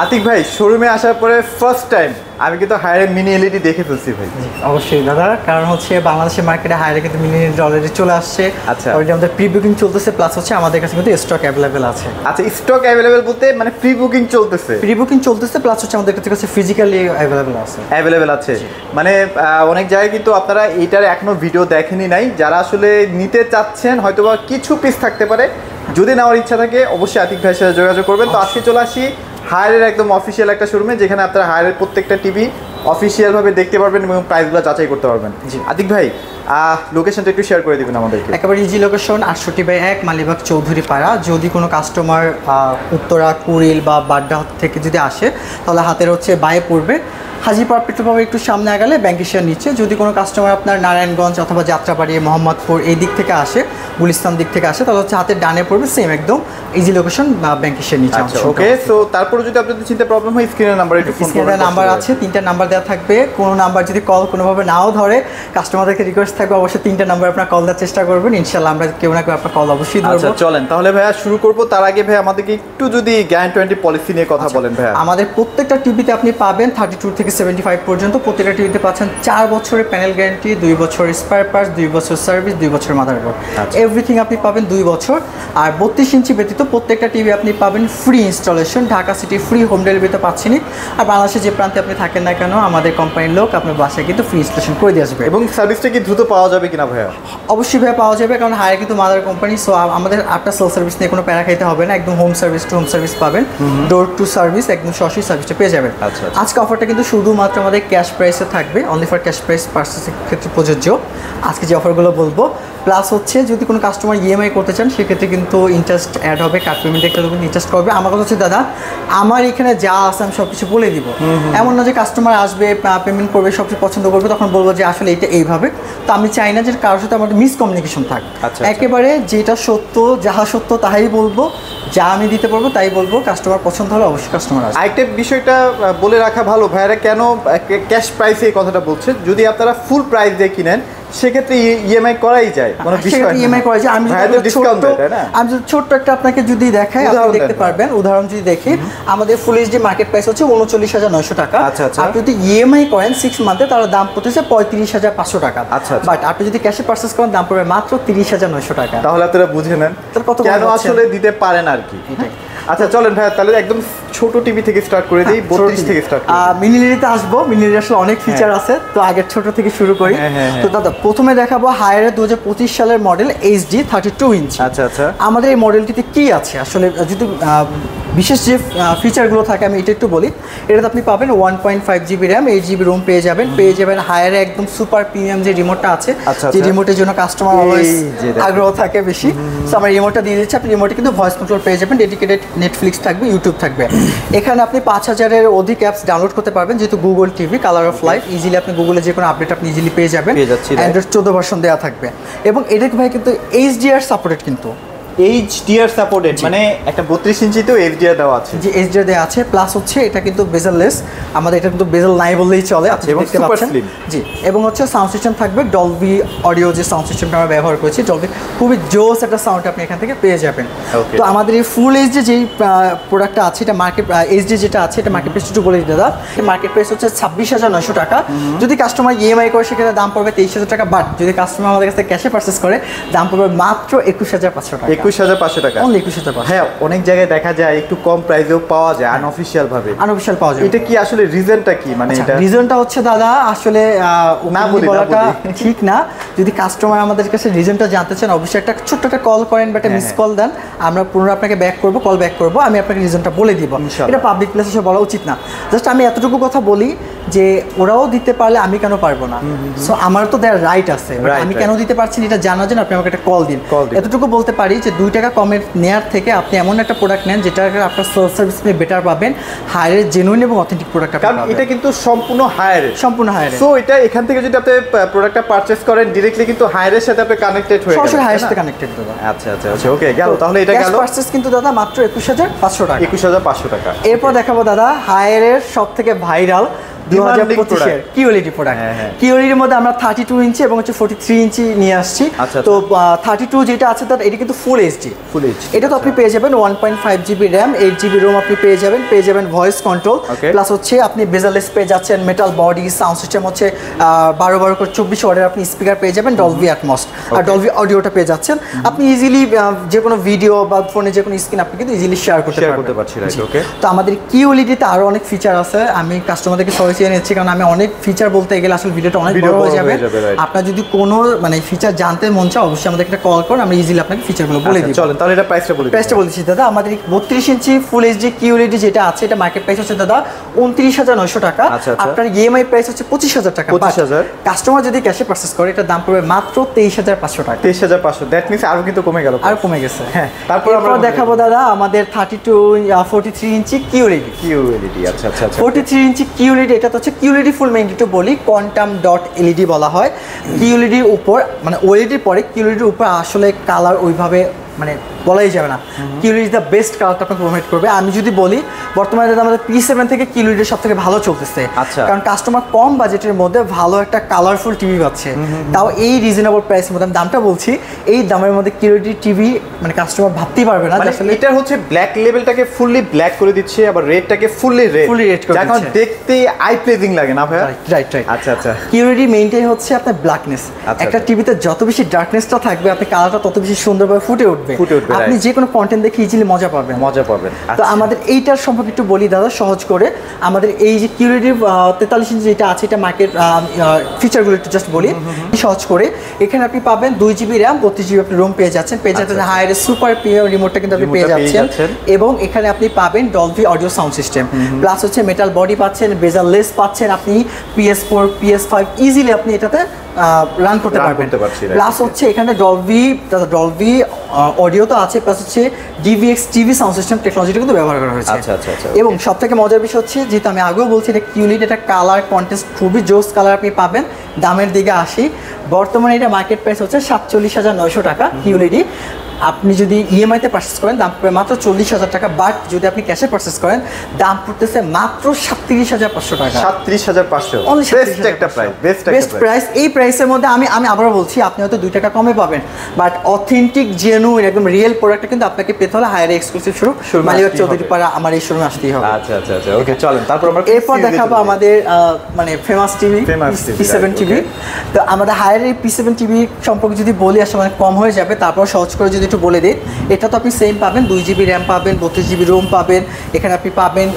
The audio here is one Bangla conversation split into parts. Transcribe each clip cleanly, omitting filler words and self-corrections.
আতিক ভাই, শোরুমে আসার পরে ফার্স্ট টাইম আমি কিন্তু হায়ারের মিনি এলইডি দেখে ফেলছি ভাই। অবশ্যই দাদা, কারণ হচ্ছে বাংলাদেশের মার্কেটে হায়ারে কিন্তু মিনি এলইডি অলরেডি চলে আসছে। আচ্ছা, অলরেডি আমাদের প্রি বুকিং চলতেছে, প্লাস হচ্ছে আমাদের কাছে কিন্তু স্টক অ্যাভেলেবেল আছে। আচ্ছা, স্টক অ্যাভেলেবেল বলতে মানে প্রি বুকিং চলতেছে? প্রি বুকিং চলতেছে, প্লাস হচ্ছে আমাদের কাছে ফিজিক্যালি অ্যাভেলেবেল আছে। মানে অনেক জায়গায় কিন্তু আপনারা এইটার এখনো ভিডিও দেখেনি নাই, যারা আসলে নিতে চাচ্ছেন হয়তোবা কিছু পিস থাকতে পারে, যদি নেওয়ার ইচ্ছা থাকে অবশ্যই আতিক ভাইয়ের সাথে যোগাযোগ করবেন। তো আজকে চলে আসি হায়ারের একদম অফিসিয়াল একটা শোরুমে, যেখানে আপনারা হায়ারের প্রত্যেকটা টিভি অফিসিয়ালভাবে দেখতে পারবেন এবং প্রাইসগুলো যাচাই করতে পারবেন। আতিক ভাই, লোকেশনটা একটু শেয়ার করে দিবেন আমাদেরকে। একেবারে ইজি লোকেশন, 68/1 মালিবাগ চৌধুরী পাড়া। যদি কোনো কাস্টমার উত্তরা, কুড়িল বা বাড্ডা থেকে যদি আসে, তাহলে হাতের হচ্ছে বায়ে পড়বে হাজিপাড়া পেট্রোল পাম্পের একটু সামনে আগালে ব্যাংক এশিয়ার নিচে। যদি কোনো কাস্টমার আপনার নারায়ণগঞ্জ অথবা যাত্রাবাড়ি, মোহাম্মদপুর এই দিক থেকে আসে, গুলিস্তান দিক থেকে আসে, তাহলে হচ্ছে হাতের ডানে পড়বে, সেম একদম ইজি লোকেশন ব্যাংক এশিয়ার নিচে। ওকে, সো তারপরে যদি আপনাদের চিন্তা প্রবলেম হয়, স্ক্রিনের নাম্বার একটু ফোন করবেন। নাম্বার আছে, 3টা নাম্বার দেওয়া থাকবে। কোনো নাম্বার যদি কল কোনোভাবে নাও ধরে, কাস্টমারদেরকে রিকোয়েস্ট থাকবে অবশ্যই 3টা নাম্বার আপনার কল দেওয়ার চেষ্টা করবেন। ইনশাআল্লাহ আমরা কেউ না কেউ আপনার কল অবশ্যই ধরবো। আচ্ছা চলেন তাহলে ভাইয়া শুরু করবো। তার আগে ভাই আমাদেরকে একটু যদি গ্যারান্টি পলিসি নিয়ে কথা বলেন ভাইয়া। আমাদের প্রত্যেকটা টিভিতে আপনি পাবেন 32 থেকে 75 পর্যন্ত। প্রত্যেকটা টিভিতে পাচ্ছেন 4 বছরের প্যানেল গ্যারান্টি, 2 বছর স্পেয়ার পার্টস, 2 বছর সার্ভিস, 2 বছর মাদারবোর্ড, এভরিথিং আপনি পাবেন 2 বছর। আর 32 ইঞ্চি ব্যতীত প্রত্যেকটা টিভি আপনি পাবেন free installation. Dhaka city free home ডেলিভারিতে পাচ্ছেনই। আর বাংলাদেশের যে প্রান্তে আপনি থাকেন না কেন, আমাদের কোম্পানির লোক আপনার বাসায় কিন্তু ফ্রি ইনস্টলেশন করে দিয়ে আসবে। এবং সার্ভিসটা কি দ্রুত পাওয়া যাবে কিনা ভাইয়া? অবশ্যই ভাইয়া পাওয়া যাবে, কারণ হায়ার কিন্তু মাদার কোম্পানি। সো আমাদের আফটার সেল সার্ভিস নিয়ে কোনো প্যারা খাইতে হবে না, একদম home service to home service পাবেন, ডোর টু সার্ভিস, একদম সরাসরি সার্ভিসটা পেয়ে যাবেন। আজকে অফারটা কিন্তু শুধুমাত্র আমাদের ক্যাশ প্রাইসে থাকবে, অনলি ফর ক্যাশ প্রাইস পার্সেসের ক্ষেত্রে প্রযোজ্য আজকে যে অফারগুলো বলবো। প্লাস হচ্ছে যদি কোনো কাস্টমার ইএমআই করতে চান, সেক্ষেত্রে কিন্তু ইন্টারেস্ট অ্যাড হবে, কার্ড পেমেন্টের ক্ষেত্রে কিন্তু ইন্টারেস্ট করবে। আমার কথা হচ্ছে দাদা, আমার এখানে যা আছে আমি সব কিছু বলে দিব। এমন না যে কাস্টমার আসবে, পেমেন্ট করবে, সব কিছু পছন্দ করবে, তখন বলবো যে আসলে এটা এইভাবে। তো আমি চাই না যে কারোর সাথে আমাদের মিসকমিউনিকেশন থাক। একেবারে যেটা সত্য, যাহা সত্য তাহাই বলবো, যা আমি দিতে পারবো তাই বলবো। কাস্টমার পছন্দ হলে অবশ্যই কাস্টমার আসবে। আরেকটা বিষয়টা বলে রাখা ভালো, ভাইয়ারা কেন ক্যাশ প্রাইসে এই কথাটা বলছে, যদি আপনারা ফুল প্রাইস দিয়ে কিনেন সেক্ষেত্রে ইএমআই করাই যায়, কোনো বিষয় ইএমআই করা যায়। আমি যদি ছোট্ট একটা আপনাকে যদি দেখাই, আপনি দেখতে পারবেন। উদাহরণ যদি দেখি, আমাদের ফুল এইচডি মার্কেট প্রাইস হচ্ছে 39,900 টাকা। আপনি যদি ইএমআই করেন 6 মান্থে, তাহলে দাম পড়তেছে 35,500 টাকা। বাট আপনি যদি ক্যাশে পারচেজ করেন, দাম পড়বে মাত্র 30,900 টাকা। তাহলে আপনারা বুঝে নেন কেন আসলে দিতে পারেন আর কি। আচ্ছা চলেন ভাই, তাহলে একদম ছোট টিভি থেকে স্টার্ট করে দিই, 32 থেকে স্টার্ট করি। মিনি এলইডিতে আসবো। মিনি এলইডি আসলে অনেক ফিচার আছে, তো আগের ছোট থেকে শুরু করি। তো দাদা প্রথমে দেখাবো হায়ারের 2025 সালের মডেল এইচডি 32 ইঞ্চি। আচ্ছা, আমাদের এই মডেলটিতে কি আছে আসলে, যদি বিশেষ যে ফিচারগুলো থাকে আমি এটা একটু বলি। এটাতে আপনি পাবেন 1.5 জিবি র্যাম, 8 জিবি রোম পেয়ে যাবেন হায়ারে একদম সুপার প্রিমিয়াম যে রিমোটটা আছে, যে রিমোটের জন্য কাস্টমার অলওয়েজ আগ্রহ থাকে বেশি। সো আমরা রিমোটটা দিয়ে দিচ্ছি, আপনি রিমোটে কিন্তু ভয়েস কন্ট্রোল পেয়ে যাবেন, ডেডিকেটেড নেটফ্লিক্স থাকবে, ইউটিউব থাকবে। এখানে আপনি 5000-এর অধিক অ্যাপস ডাউনলোড করতে পারবেন, যেহেতু Google TV, colour of life, easily আপনি গুগলে যে কোনো আপডেট আপনি ইজিলি পেয়ে যাবেন। অ্যান্ড্রয়েড 14 ভার্সন দেওয়া থাকবে, এবং এটাকে ভাই কিন্তু এইচডিআর সাপোর্টেড, কিন্তু এইচডিআর সাপোর্টেড, মানে একটা 32 ইঞ্চিতেও এইচডিআর দেওয়া আছে। যে এইচডিআর দেওয়া আছে, প্লাস হচ্ছে এটা কিন্তু বেজেললেস। আমাদের এটা কিন্তু বেজেল নাই বললেই চলে, আপনি দেখতে পাচ্ছেন। জি, এবং হচ্ছে সাউন্ড সিস্টেম থাকবে ডলবি অডিও, যে সাউন্ড সিস্টেমটা আমরা ব্যবহার করেছি ডলবি, খুবই জোস একটা সাউন্ড আপনি এখান থেকে পেয়ে যাবেন। তো আমাদের এই ফুল এইচডি যেই প্রোডাক্টটা আছে, এটা মার্কেট এইচডি যেটা আছে, এটা মার্কেট প্রাইস একটু বলে দিতে দাদা। মার্কেট প্রাইস হচ্ছে 26,900 টাকা। যদি কাস্টমার ইএমআই করে সেক্ষেত্রে দাম পড়বে 23,000 টাকা। বাট যদি কাস্টমার আমাদের কাছে ক্যাশে পারচেস করে, দাম পড়বে মাত্র 21,500 টাকা। 21,500 টাকা। হ্যাঁ, অনেক জায়গায় দেখা যায় একটু কম প্রাইসেও পাওয়া যায় আনঅফিশিয়াল ভাবে। আনঅফিশিয়াল পাওয়া যায়। এটা কি আসলে রিজনটা কি? মানে এটা রিজনটা হচ্ছে দাদা, আসলে না বলাটা ঠিক না। যদি কাস্টমার আমাদের কাছে রিজনটা জানতে চান, অবশ্যই একটা ছোট্ট একটা কল করেন বা একটা মিস কল দেন, আমরা পুনরায় আপনাকে কল ব্যাক করব, আমি আপনাকে রিজনটা বলে দিব। এটা পাবলিক প্লেসে সব বলা উচিত না। জাস্ট আমি এতটুকু কথা বলি যে ওরাও দিতে পারলে আমি কেন পারবো না। সো আমার তো দেয়ার রাইট আছে, আমি কেন দিতে পারছি এটা জানার জন্য আপনি আমাকে একটা কল দিন। এতটুকু বলতে পারি যে 2 টাকা কমের নেয়ার থেকে আপনি এমন একটা প্রোডাক্ট নেন যেটা আপনার সেল সার্ভিস নিয়ে বেটার পাবেন, হায়ারের জেনুইন এবং অথেন্টিক প্রোডাক্ট পাবেন। কারণ এটা কিন্তু সম্পূর্ণ হায়ারের। সো এটা এখান থেকে যদি আপনি প্রোডাক্টটা পারচেজ করেন, ডাইরেক্টলি কিন্তু হায়ারের সাথে আপনি কানেক্টেড হয়ে যাবেন, সরাসরি হায়ারের সাথে কানেক্টেড দাদা। আচ্ছা, ওকে, গেল তাহলে। এটা গেল পারচেজ কিন্তু দাদা মাত্র 21,500 টাকা। 21,500 টাকা। এরপর দেখাবো দাদা হায়ারের সবথেকে ভাইরাল 2025 এর কিউএলইডি প্রোডাক্ট। কিউএলইডির মধ্যে আমরা 32 ইঞ্চি এবং হচ্ছে 43 ইঞ্চি নিয়ে আসছি। তো 32 যেটা আছে তার এটা কিন্তু ফুল এইচডি। এটা তো আপনি পেয়ে যাবেন 1.5 জিবি র্যাম, 8 জিবি রোম আপনি পেয়ে যাবেন ভয়েস কন্ট্রোল, প্লাস হচ্ছে আপনি বেজারলেস পেয়ে যাচ্ছেন, মেটাল বডি, সাউন্ড সিস্টেম হচ্ছে 12 করে 24 ওয়াটের আপনি স্পিকার পেয়ে যাবেন, ডলবি অ্যাটমস আর ডলবি অডিওটা পেয়ে যাচ্ছেন। আপনি ইজিলি যে কোনো ভিডিও বা ফোনে যে কোনো স্ক্রিন আপনি কিন্তু ইজিলি শেয়ার করতে পারছেন। তো আমাদের কিউএলইডিতে আরো অনেক ফিচার আছে, আমি কাস্টমারদেরকে সবাই চেয়ে নিচ্ছি কারণ আমি অনেক ফিচার বলতে গেলে আসলে ভিডিওটা অনেক বড় হয়ে যাবে। আপনার যদি কোনো মানে ফিচার জানতে মন চায় অবশ্যই আমাদের একটা কল করুন, আমরা ইজিলি আপনাকে ফিচারগুলো বলে দিই। চলেন তাহলে এটা প্রাইসটা বলছি দাদা। আমাদের 32 ইঞ্চি ফুল এইচডি কিউএলইডি যেটা আছে এটা মার্কেট প্রাইস হচ্ছে দাদা 29,900 টাকা। আপনার ইএমআই প্রাইস হচ্ছে 25,000 টাকা। কাস্টমার যদি ক্যাশে পারচেজ করে এটা দাম পড়বে মাত্র 23,500 টাকা। 23,500, দ্যাট মিন্স আরো কিন্তু কমে গেল, আর কমে গেছে। হ্যাঁ, তারপর আমরা দেখাবো দাদা আমাদের 43 ইঞ্চি কিউএলইডি। আচ্ছা 43 ইঞ্চি কিউএলইডি, এটা তো হচ্ছে কিউএলইডি ফুল মেইন একটু বলি, কোয়ান্টাম ডট এলইডি বলা হয়। কিউএলইডির উপর মানে ওএলইডির পরে কিউএলইডির উপর আসলে কালার ওইভাবে মানে বলাই যাবে না। কিউএলইডি দ্য বেস্ট কালারটা আপনাকে প্রোভাইড করবে। আমি যদি বলি বর্তমানে আমাদের P7 থেকে কিউএলইডি সব থেকে ভালো চলতেছে, কারণ কাস্টমার কম বাজেটের মধ্যে ভালো একটা কালারফুল টিভি পাচ্ছে, তাও এই রিজনেবল প্রাইসের মধ্যে। আমি দামটা বলছি, এই দামের মধ্যে কিউএলইডি টিভি মানে কাস্টমার ভাবতেই পারবে না। আসলে এটা হচ্ছে ব্ল্যাক লেভেলটাকে ফুললি ব্ল্যাক করে দিচ্ছে, আবার রেডটাকে ফুললি রেড করে দিচ্ছে, এখন দেখতে আই প্লেজিং লাগে না ভাই? রাইট। আচ্ছা কিউএলইডি মেইনটাই হচ্ছে আপনার ব্ল্যাকনেস। একটা টিভিতে যত বেশি ডার্কনেসটা থাকবে আপনি কালারটা তত বেশি সুন্দরভাবে ফুটে উঠবে, আপনি যে কোনো কন্টেন্ট দেখে ইজিলি মজা পাবেন। তো আমাদের এইটার সম্পর্কে একটু বলি দাদা সহজ করে। আমাদের এই যে কিউএলইডি 43 ইঞ্চি যেটা আছে এটা মার্কেট ফিচারগুলো একটু জাস্ট বলি সহজ করে। এখানে আপনি পাবেন 2 জিবি র্যাম, 32 জিবি আপনি রোম পেয়ে যাচ্ছেন, হায়ার সুপার প্রিমিয়াম রিমোটটা কিন্তু আপনি পেয়ে যাচ্ছেন, এবং এখানে আপনি পাবেন Dolby audio sound system, plus হচ্ছে মেটাল বডি পাচ্ছেন, বেজারলেস পাচ্ছেন, আপনি PS4 PS5 ইজিলি আপনি এটাতে রান করতে পারবেন। প্লাস হচ্ছে এখানে ডলবি অডিও তো আছে, প্লাস হচ্ছে DVX টিভি সাউন্ড সিস্টেম টেকনোলজিটা কিন্তু ব্যবহার করা হয়েছে। এবং সবথেকে মজার বিষয় হচ্ছে, যেহেতু আমি আগেও বলছি এটা কিউএলইডি, এটা কালার কন্টেস্ট খুবই জোস কালার আপনি পাবেন। দামের দিকে আসি, বর্তমানে এটা মার্কেট প্রাইস হচ্ছে 47,900 টাকা কিউএলইডি। আপনি যদি ইএমআইতে পারচেস করেন দাম পড়বে মাত্র 40,000 টাকা, বাট যদি আপনি ক্যাশে পারচেস করেন দাম পড়তেছে মাত্র 37,500 টাকা। 37,500 বেস্ট প্রাইস। এই প্রাইসের মধ্যে আমি আবারও বলছি আপনি হয়তো 2 টাকা কমে পাবেন, বাট অথেন্টিক জেনুইন একদম রিয়েল প্রোডাক্টটা কিন্তু আপনাকে পেতে হলে Haier exclusive showroom Malibagh Chowdhurypara আমার এই শোরুমে আসতেই হবে। আচ্ছা ওকে চলেন তারপর আমরা এরপর দেখাবো আমাদের মানে ফেমাস টিভি P7 টিভি। তো আমাদের হায়ার এই P7 টিভি সম্পর্কে যদি বলি আসলে অনেক কম হয়ে যাবে, তারপর সহজ করে যদি একটু বলে দিই, এটা তো আপনি সেম পাবেন, 2 জিবি র্যাম পাবেন, 32 জিবি রোম পাবেন, এখানে আপনি পাবেন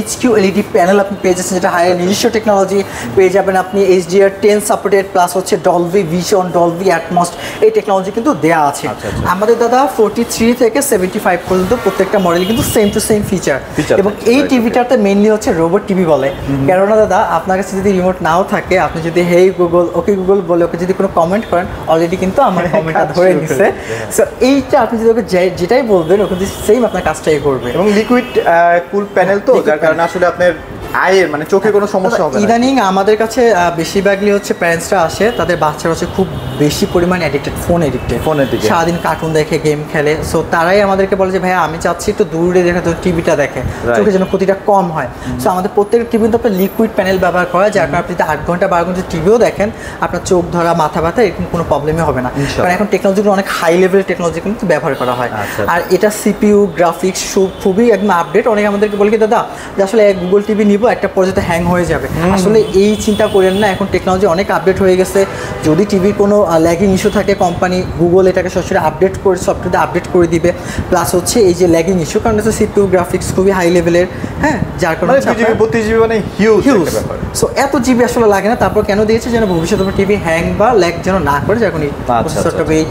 HQLED প্যানেল আপনি পেয়ে যাচ্ছেন, যেটা হায়ার নিজস্ব টেকনোলজি পেয়ে যাবেন আপনি, HDR10 সাপোর্টেড, প্লাস হচ্ছে ডলবি ভিশন, ডলবি অ্যাটমস এই টেকনোলজি কিন্তু দেয়া আছে। আমাদের দাদা 43 থেকে 75 পর্যন্ত প্রত্যেকটা মডেল কিন্তু সেম টু সেম ফিচার, এবং এই টিভিটাতে মেইনলি হচ্ছে রোবট টিভি বলে। কেননা দাদা আপনার কাছে যদি রিমোট নাও থাকে, আপনি যদি হেই গুগল, ওকে গুগল বলে ওকে যদি কোনো কমেন্ট করেন, অলরেডি কিন্তু আমার কমেন্টটা ধরে নিচ্ছে। সো এইটা আপনি যদি ওকে যেটাই বলবেন ওকে সেম আপনার কাজটাই করবে, এবং লিকুইড কুল প্যানেল তো যার কারণে আসলে আপনার আয়ের মানে চোখে কোনো সমস্যা হবে না। ইদানিং আমাদের কাছে বেশিরভাগলি হচ্ছে প্যারেন্টসরা আসে, তাদের বাচ্চারা হচ্ছে খুব বেশি পরিমাণ অ্যাডিক্টেড, ফোনের দিকে সারাদিন কার্টুন দেখে, গেম খেলে। সো তারাই আমাদেরকে বলে যে ভাইয়া আমি চাচ্ছি একটু দূরে দেখে তো টিভিটা দেখে, চোখে যেন ক্ষতিটা কম হয়। সো আমাদের প্রত্যেকটা টিভি কিন্তু আপনার লিকুইড প্যানেল ব্যবহার করা, যার কারণে আপনি 8 ঘন্টা 12 ঘন্টা টিভিও দেখেন, আপনার চোখ ধরা, মাথা ব্যথা এরকম কোনো প্রবলেমই হবে না, কারণ এখন টেকনোলজিগুলো অনেক হাই লেভেলের টেকনোলজি কিন্তু ব্যবহার করা হয়। আর এটা CPU গ্রাফিক্স খুবই একদম আপডেট। অনেকে আমাদেরকে বলে কি দাদা যে আসলে গুগল টিভি নিব, একটা পর্যায়ে হ্যাং হয়ে যাবে, আসলে এই চিন্তা করেন না, এখন টেকনোলজি অনেক আপডেট হয়ে গেছে। যদি টিভির কোনো ল্যাগিং ইস্যু থাকে, কোম্পানি গুগল এটাকে সরাসরি আপডেট করে সফটওয়্যারে আপডেট করে দিবে। প্লাস হচ্ছে এই যে ল্যাগিং ইস্যু, কারণ হচ্ছে CPU গ্রাফিক্স খুবই হাই লেভেলের, হ্যাঁ, যার কারণে 32 জিবি মানে হিউজ। সো এত জিবি আসলে লাগে না, তারপর কেন দিয়েছে যেন ভবিষ্যতে টিভি হ্যাং বা ল্যাগ যেন না করে, যখন এই প্রসেসরটা এই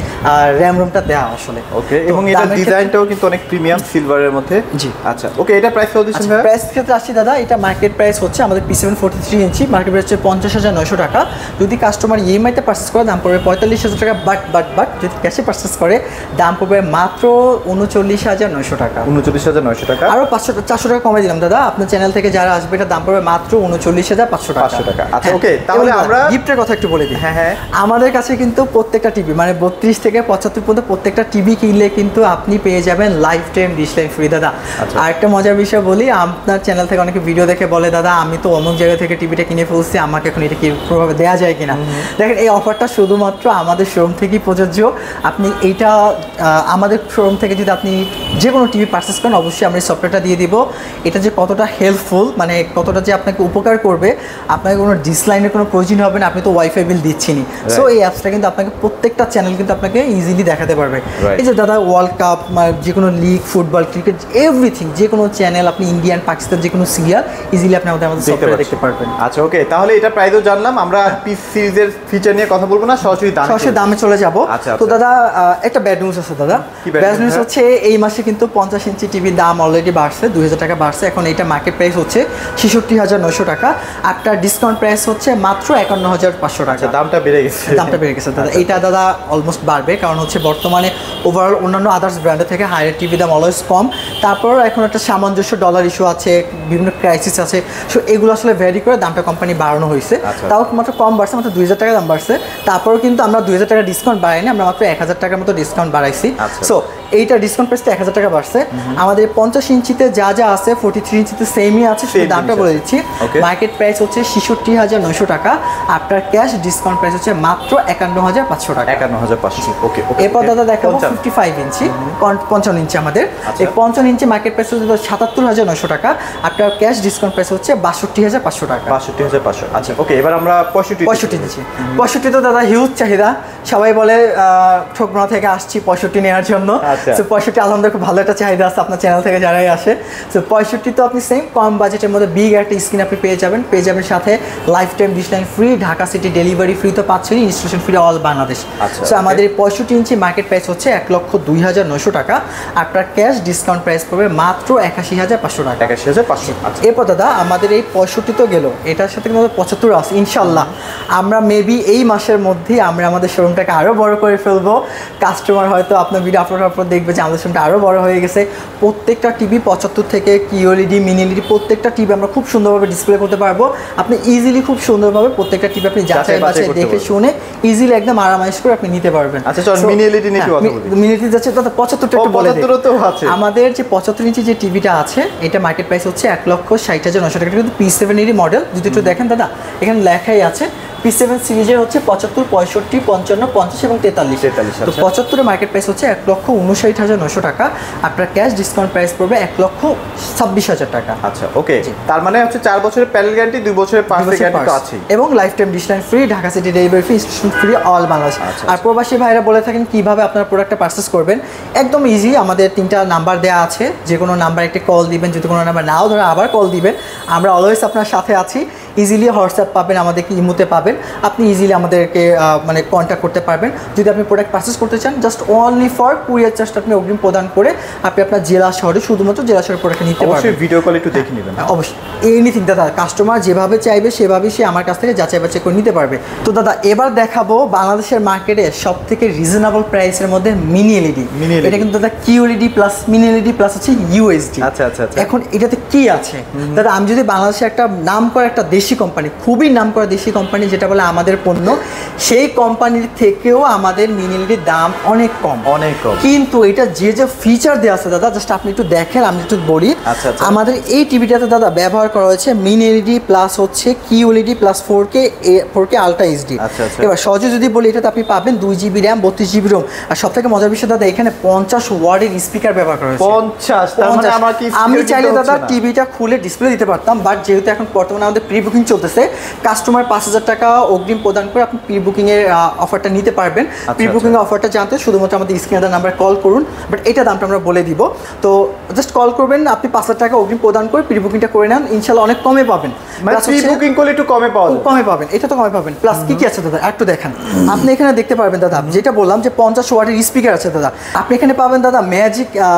র্যাম রোমটা দেওয়া আসলে। ওকে, এবং এটা ডিজাইনটাও কিন্তু অনেক প্রিমিয়াম সিলভারের মধ্যে। জি আচ্ছা ওকে, এটা প্রাইস কত দিচ্ছেন ভাই? প্রাইস ক্ষেত্রে আসছি দাদা, এটা মার্কেট প্রাইস হচ্ছে আমাদের P7 43 ইঞ্চি মার্কেট প্রাইস হচ্ছে 50,900 টাকা। যদি কাস্টমার ইএমআইতে পারচেস করে দাম পড়বে 45,000 টাকা, বাট যদি ক্যাশে পারচেস করে দাম পড়বে মাত্র 39,900 টাকা। 39,900 টাকা, আরো 400 টাকা কমে দিলাম দাদা। আপনার চ্যানেল থেকে যারা আসবে এটা দাম পড়বে মাত্র 39,500 টাকা। আচ্ছা ওকে, তাহলে আমরা গিফটের কথা একটু বলে দিই। হ্যাঁ, আমাদের কাছে কিন্তু প্রত্যেকটা টিভি মানে 32 থেকে 75 পর্যন্ত প্রত্যেকটা টিভি কিনলে কিন্তু আপনি পেয়ে যাবেন life time dish line free দাদা। আর একটা মজার বিষয় বলি, আপনার চ্যানেল থেকে অনেকে ভিডিও দেখে বলে দাদা আমি তো অমুক জায়গা থেকে টিভিটা কিনে ফেলছি, আমাকে এখন এটা কি প্রভাবে দেওয়া যায় কিনা। দেখেন এই অফারটা শুধুমাত্র আমাদের শোরুম থেকেই প্রযোজ্য। আপনি এইটা আমাদের শোরুম থেকে যদি আপনি যে কোনো টিভি পারচেস করেন, অবশ্যই আমরা এই সফটওয়্যারটা দিয়ে দিব। এটা যে কতটা হেল্পফুল, মানে কতটা যে আপনাকে উপকার করবে, আপনাকে কোনো ডিসলাইনের কোনো প্রয়োজন হবে না, আপনি তো ওয়াইফাই বিল দিচ্ছেনই। সো এই অ্যাপসটা কিন্তু আপনাকে প্রত্যেকটা চ্যানেল কিন্তু আপনাকে ইজিলি দেখাতে পারবে। এই যে দাদা ওয়ার্ল্ড কাপ, যে কোনো লিগ, ফুটবল, ক্রিকেট, এভরিথিং, যে কোনো চ্যানেল আপনি ইন্ডিয়ান, পাকিস্তান, যে কোনো সিরিয়াল ইজিলি আপনি আমাদের সফটওয়্যারে দেখতে পারবেন। আচ্ছা ওকে, তাহলে এটা প্রাইসও জানলাম। আমরা পিস সিরিজের ফিচার নিয়ে কথা বলবো না, সরাসরি দামে চলে যাব। তো দাদা একটা ব্যাড নিউজ আছে দাদা। ব্যাড নিউজ হচ্ছে এই মাসে কিন্তু 50 ইঞ্চি টিভির দাম অলরেডি বাড়ছে, 2000 টাকা বাড়ছে। এখন এইটা মার্কেট প্রাইস হচ্ছে 66,900 টাকা। আপনার ডিসকাউন্ট প্রাইস হচ্ছে মাত্র 51,500 টাকা। দামটা বেড়ে গেছে, দামটা বেড়ে গেছে দাদা। এইটা দাদা অলমোস্ট বাড়বে, কারণ হচ্ছে বর্তমানে ওভারঅল অন্যান্য আদার্স ব্র্যান্ডের থেকে হায়ার টিভি দাম অলওয়েজ কম। তারপর এখন একটা সামঞ্জস্য ডলার ইস্যু আছে, বিভিন্ন ক্রাইসিস আছে, সো এগুলো আসলে ভ্যারি করে দামটা কোম্পানি বাড়ানো হয়েছে। তাও মাত্র কম বাড়ছে, মাত্র 2000 টাকা দাম বাড়ছে। তারপরেও কিন্তু আমরা 2000 টাকা ডিসকাউন্ট বাড়াইনি, আমরা মাত্র 1000 টাকার মতো ডিসকাউন্ট বাড়াইছি। সো এইটা ডিসকাউন্ট প্রাইসটা 1000 টাকা বাড়ছে। আমাদের 50 ইঞ্চিতে যা যা আছে 43 ইঞ্চিতে সেমই আছে, শুধু দামটা বলে দিচ্ছি। মার্কেট প্রাইস হচ্ছে 66,900 টাকা। আপনার ক্যাশ ডিসকাউন্ট প্রাইস হচ্ছে মাত্র 51,500 টাকা। 51,500। ওকে। এরপর দাদা দেখাবো 55 ইঞ্চি, 55 ইঞ্চি। আমাদের এই 55 ইঞ্চি মার্কেট প্রাইস হচ্ছে 77,900 টাকা। আপনার ক্যাশ ডিসকাউন্ট প্রাইস হচ্ছে 62,500 টাকা। 62,500। আচ্ছা ওকে, এবার আমরা 65 ইঞ্চি। 65 তো দাদা হিউজ চাহিদা, সবাই বলে ঠোকনা থেকে আসছি 65 নেওয়ার জন্য। সো 65 আলহামদুলিল্লাহ খুব ভালো একটা চাহিদা আছে আপনার চ্যানেল থেকে যারাই আসে। সো 65 তো আপনি সেম কম বাজেটের মধ্যে বিগ একটা স্ক্রিন আপনি পেয়ে যাবেন সাথে লাইফ টাইম ডিসলাইন free, Dhaka city delivery free তো পাচ্ছেন, installation free all Bangladesh. So আমাদের 65 ইঞ্চি মার্কেট প্রাইস হচ্ছে 1,02,900 টাকা। আপনার ক্যাশ ডিসকাউন্ট প্রাইস পড়বে মাত্র 81,500 টাকা। 81,500। এরপর দাদা আমাদের এই 65 তো গেল, এটার সাথে কিন্তু 75 আছে ইনশাল্লাহ। আমরা মেবি এই মাসের মধ্যেই আমরা আমাদের শোরুমটাকে আরও বড় করে ফেলবো। কাস্টমার হয়তো আপনার ভিডিও আপলোড হওয়ার পর দেখবে যে আমাদের শোরুমটা আরও বড় হয়ে গেছে। প্রত্যেকটা টিভি 75 থেকে কিওএলইডি, মিনি এলইডি, প্রত্যেকটা টিভি আমরা খুব সুন্দরভাবে ডিসপ্লে করতে পারবো। আপনি ইজিলি খুব সুন্দরভাবে প্রত্যেকটা টিভি আপনি যাচাই বাছাই দেখে শুনে ইজিলি একদম আরামাইজ করে আপনি নিতে পারবেন। আচ্ছা চল মিনি এলইডি নিয়ে কথা বলি। মিনি এলইডি যাচ্ছে দাদা 75টা একটু বলে দিই। আমাদের যে 75 ইঞ্চি যে টিভিটা আছে এটা মার্কেট প্রাইস হচ্ছে 1,60,900 টাকা। কিন্তু P7 মডেল, যদি একটু দেখেন দাদা এখানে লেখাই আছে P7 সিরিজের হচ্ছে 75, 65, 55, 50 এবং 43। তো 75 মার্কেট প্রাইস হচ্ছে 1,59,900 টাকা। আপনার ক্যাশ ডিসকাউন্ট প্রাইস পড়বে 1,26,000 টাকা। আচ্ছা ওকে, তার মানে হচ্ছে 4 বছরের প্যানেল গ্যারান্টি, 2 বছরের পার্টস গ্যারান্টি তো আছে, এবং লাইফ টাইম ডিসলাইন free, Dhaka city delivery free, installation free all Bangladesh. আর প্রবাসী ভাইরা বলে থাকেন কিভাবে আপনার প্রোডাক্টটা পারচেস করবেন, একদম ইজি। আমাদের 3টা নাম্বার দেওয়া আছে, যে কোনো নাম্বার একটা কল দিবেন, যদি কোনো নাম্বার নাও ধরে আবার কল দিবেন, আমরা অলওয়েজ আপনার সাথে আছি। ইজিলি হোয়াটসঅ্যাপ পাবেন, আমাদেরকে ইমোতে পাবেন, আপনি ইজিলি আমাদেরকে মানে কন্ট্যাক্ট করতে পারবেন। যদি আপনি প্রোডাক্ট পারচেস করতে চান, জাস্ট অনলি ফর কুরিয়ার চার্জটা আপনি অগ্রিম প্রদান করে আপনি আপনার জেলা শহরে, শুধুমাত্র জেলা শহরে প্রোডাক্ট নিতে পারবেন। অবশ্যই ভিডিও কল একটু দেখে নেবেন। অবশ্যই এনিথিং দাদা, কাস্টমার যেভাবে চাইবে সেভাবেই সে আমার কাছ থেকে যাচাই বাছাই করে নিতে পারবে। তো দাদা এবার দেখাবো বাংলাদেশের মার্কেটে সব থেকে রিজনেবল প্রাইসের মধ্যে মিনি এলইডি। এটা কিন্তু দাদা QLED plus mini LED plus হচ্ছে ইউএসডি। আচ্ছা আচ্ছা। এখন এটাতে কি আছে দাদা, আমি যদি বাংলাদেশে একটা নাম করা একটা দেশি কোম্পানি, খুবই নাম করা দেশি কোম্পানি যেটা বলে আমাদের পণ্য, সেই কোম্পানির থেকেও আমাদের মিনি এলইডির দাম অনেক কম, অনেক কম। কিন্তু এটা যে যে ফিচার দেওয়া আছে দাদা, জাস্ট আপনি একটু দেখেন, আমি একটু বলি। আমাদের এই টিভিটাতে দাদা ব্যবহার করা হয়েছে মিনি এলইডি প্লাস হচ্ছে QLED plus 4K ultra HD. এবার সহজে যদি বলি, এটাতে আপনি পাবেন 2GB র্যাম, 32GB রোম। আর সব থেকে মজার বিষয় দাদা, এখানে 50 ওয়াটের স্পিকার ব্যবহার করা হয়েছে। 50? তার মানে আমার কি, আমি চাইলে দাদা টিভিটা খুলে ডিসপ্লে দিতে পারতাম, বাট যেহেতু এখন বর্তমানে আমাদের প্রি বুকিং চলতেছে, কাস্টমার 5,000 টাকা অগ্রিম প্রদান করে আপনি প্রি বুকিং এর অফারটা নিতে পারবেন। প্রি বুকিং এর অফারটা জানতে শুধুমাত্র আমাদের স্ক্রিনে দেওয়া নাম্বারে কল করুন, বাট এটা দামটা আমরা বলে দিব। তো জাস্ট কল করবেন, আপনি 5,000 টাকা অগ্রিম প্রদান করে প্রি বুকিংটা করে নেন, ইনশাআল্লাহ অনেক কমে পাবেন। প্রি বুকিং করলে একটু কমে পাবেন, এটা তো কমে পাবেন। প্লাস কি কি আছে দাদা একটু দেখেন, আপনি এখানে দেখতে পারবেন দাদা, যেটা বললাম যে 50 ওয়াটের স্পিকার আছে দাদা। আপনি এখানে পাবেন দাদা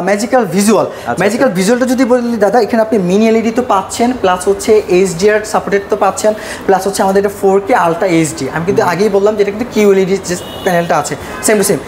ম্যাজিক্যাল ভিজুয়াল। ম্যাজিক্যাল ভিজুয়ালটা যদি বলি দাদা, এখানে আপনি মিনি এলইডি তো পাচ্ছেন, প্লাস হচ্ছে এইচডিআর সাপোর্টেড তো পাচ্ছেন, প্লাস হচ্ছে আমাদের এটা 4K আলট্রা এইচডি। আমি কিন্তু আগেই বললাম যে এটা কিন্তু QLED যে প্যানেলটা আছে সেম টু সেম।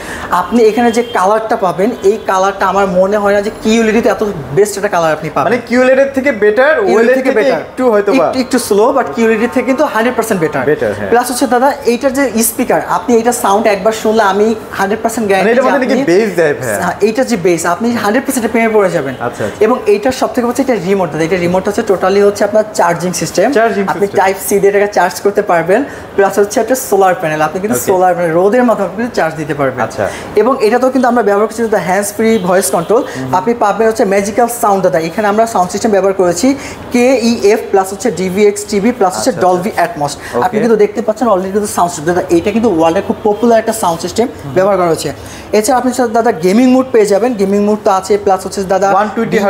আপনি এখানে যে কালারটা পাবেন, এই কালারটা আমার মনে হয় না যে QLED তে এত বেস্ট একটা কালার আপনি পাবেন। মানে QLED এর থেকে বেটার, OLED থেকে বেটার, একটু হয়তো একটু স্লো, বাট QLED থেকে কিন্তু 100% বেটার। প্লাস হচ্ছে দাদা এইটার যে স্পিকার, আপনি এটা সাউন্ড একবার শুনলে আমি 100% গ্যারান্টি এটা মানে কি বেস দেয় ভাই? এইটা যে বেস আপনি 100% প্রেমে পড়ে যাবেন। আচ্ছা। এবং এইটার সবথেকে হচ্ছে এটা রিমোট দাদা, এটা রিমোট হচ্ছে টোটালি হচ্ছে আপনার চার্জিং সিস্টেম। আপনি টাইপ সি দিয়ে এটাকে চার্জ করতে পারবেন, প্লাস হচ্ছে একটা সোলার প্যানেল, আপনি কিন্তু সোলার প্যানেল রোদের মাধ্যমে আপনি চার্জ দিতে পারবেন। আচ্ছা। এবং এটাতেও কিন্তু আমরা ব্যবহার করছি দাদা হ্যান্ডস ফ্রি ভয়েস কন্ট্রোল। আপনি পাবেন হচ্ছে ম্যাজিক্যাল সাউন্ড দাদা, এখানে আমরা সাউন্ড সিস্টেম ব্যবহার করেছি KEF প্লাস হচ্ছে DVX TV প্লাস হচ্ছে ডলবি অ্যাটমস। আপনি কিন্তু দেখতে পাচ্ছেন অলরেডি কিন্তু সাউন্ড সিস্টেম দাদা, এটা কিন্তু ওয়ার্ল্ডে খুব পপুলার একটা সাউন্ড সিস্টেম ব্যবহার করা হচ্ছে। এছাড়া আপনি দাদা গেমিং মোড পেয়ে যাবেন, গেমিং মোড তো আছে, প্লাস হচ্ছে দাদা 120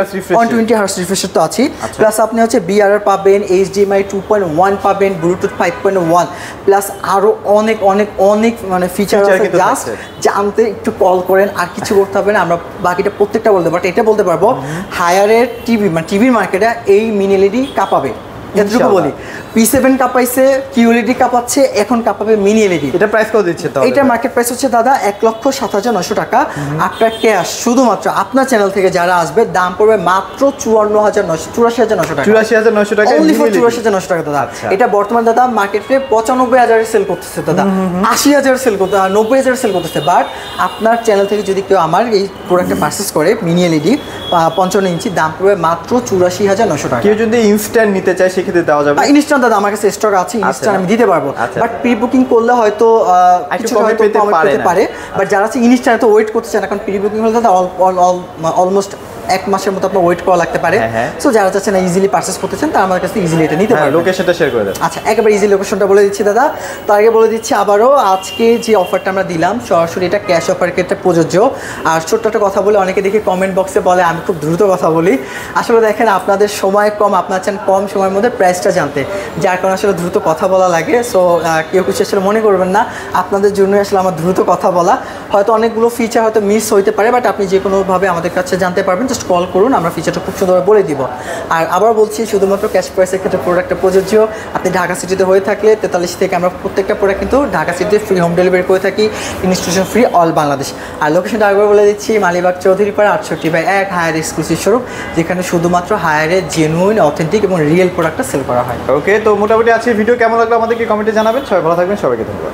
হার্টজ রিফ্রেশার তো আছে, প্লাস আপনি হচ্ছে BRR পাবেন, HDMI 2.1 পাবেন, ব্লুটুথ 5.1, প্লাস আরো অনেক অনেক অনেক মানে ফিচার আছে। জাস্ট জানতে একটু কল করেন, আর কিছু করতে হবে না, আমরা বাকিটা প্রত্যেকটা বলতে পারবো। এটা বলতে পারবো হায়ারের টিভি মানে টিভির মার্কেটে এই মিনি LED কাঁপাবে, এতটুকু বলি। P7 কাঁপাইছে, QLED কাঁপাচ্ছে, এখন কাঁপাবে মিনি LED। এটা প্রাইস কত দিচ্ছে তাহলে? এটা মার্কেট প্রাইস হচ্ছে দাদা 1,07,900 টাকা। আপনার ক্যাশ শুধুমাত্র আপনার চ্যানেল থেকে যারা আসবে দাম পড়বে মাত্র 84,900 টাকা। 84,900 টাকা, অনলি ফর 84,900 টাকা দাদা। এটা বর্তমান দাদা মার্কেটে 95,000 সেল করতেছে দাদা, 80,000 সেল করতে, 90,000 সেল করতেছে। বাট আপনার চ্যানেল থেকে যদি কেউ আমার এই প্রোডাক্টটা পারচেস করে মিনি LED 55 ইঞ্চি, দাম পড়বে মাত্র 84,900 টাকা। কেউ যদি ইনস্ট্যান্ট নিতে চায় সেক্ষেত্রে দেওয়া যাবে? ইনস্ট্যান্ট দাদা আমার কাছে স্টক আছে, ইনস্ট্যান্ট আমি দিতে পারবো, বাট প্রি বুকিং করলে হয়তো কিছু হয়তো কমে পেতে পারে। বাট যারা আছে ইনস্ট্যান্ট তো ওয়েট করতে চান, এখন প্রি বুকিং হলে দাদা অলমোস্ট 1 মাসের মতো আপনার ওয়েট করা লাগতে পারে। সো যারা চাচ্ছেন না ইজিলি পারচেস করতে চান, তারা আমার কাছে ইজিলি এটা নিতে পারে। লোকেশনটা শেয়ার করে দেন। আচ্ছা, একেবারে ইজি লোকেশনটা বলে দিচ্ছি দাদা। তার আগে বলে দিচ্ছি আবারও, আজকে যে অফারটা আমরা দিলাম সরাসরি এটা ক্যাশ অফারের ক্ষেত্রে প্রযোজ্য। আর ছোট্ট একটা কথা বলে, অনেকে দেখি কমেন্ট বক্সে বলে আমি খুব দ্রুত কথা বলি। আসলে দেখেন আপনাদের সময় কম, আপনার চান কম সময়ের মধ্যে প্রাইসটা জানতে, যার কারণে আসলে দ্রুত কথা বলা লাগে। সো কেউ কিছু আসলে মনে করবেন না, আপনাদের জন্যই আসলে আমার দ্রুত কথা বলা। হয়তো অনেকগুলো ফিচার হয়তো মিস হইতে পারে, বাট আপনি যে কোনোভাবে আমাদের কাছে জানতে পারবেন, জাস্ট কল করুন, আমরা ফিচারটা খুব সুন্দরভাবে বলে দিব। আর আবার বলছি, শুধুমাত্র ক্যাশ প্রাইসের ক্ষেত্রে প্রোডাক্টটা প্রযোজ্য। আপনি ঢাকা সিটিতে হয়ে থাকলে 43 থেকে আমরা প্রত্যেকটা প্রোডাক্ট কিন্তু ঢাকা সিটিতে ফ্রি হোম ডেলিভারি করে থাকি, ইনস্টিটিউশন ফ্রি অল বাংলাদেশ। আর লোকেশনটা আরেকবার বলে দিচ্ছি, Malibagh Chowdhurypara 68/1 Haier exclusive showroom, যেখানে শুধুমাত্র হায়ারের জেনুইন অথেন্টিক এবং রিয়েল প্রোডাক্টটা সেল করা হয়। ওকে, তো মোটামুটি আজকে ভিডিও কেমন লাগলো আমাদেরকে কমেন্টে জানাবেন। সবাই ভালো থাকবেন, সবাইকে ধন্যবাদ।